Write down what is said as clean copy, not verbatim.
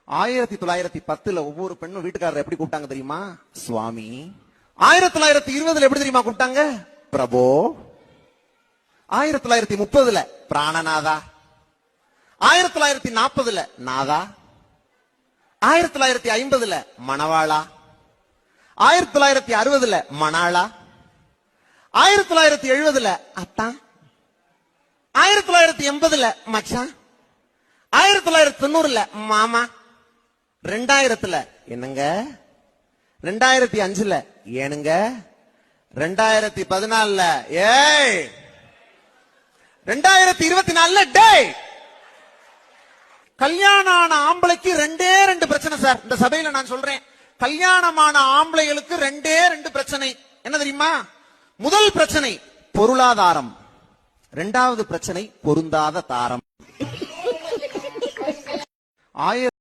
1910 ஒவ்வொரு பெண்ணும் வீட்டுக்காரர் எப்படி கூப்பிட்டாங்க தெரியுமா? சுவாமி. 1920 எப்படி தெரியுமா கூப்பிட்டாங்க? பிரபோ. 1930 பிராணநாதா. 1940 நாதா. 1950 மணவாளா. 1960 மணாளா. 1970 அத்தா. 1980 மச்சான். 1990 மாமா. 2000 என்னங்க, 2005 ஏனுங்க, 2014 ஏய், 2024 டேய். கல்யாணம் ஆன ஆம்பளைக்கு ரெண்டு பிரச்சனை சார். இந்த சபையில நான் சொல்றேன், கல்யாணமான ஆம்பளைகளுக்கு ரெண்டு பிரச்சனை. என்ன தெரியுமா? முதல் பிரச்சனை பொருளாதாரம், இரண்டாவது பிரச்சனை பொருந்தாத தாரம்.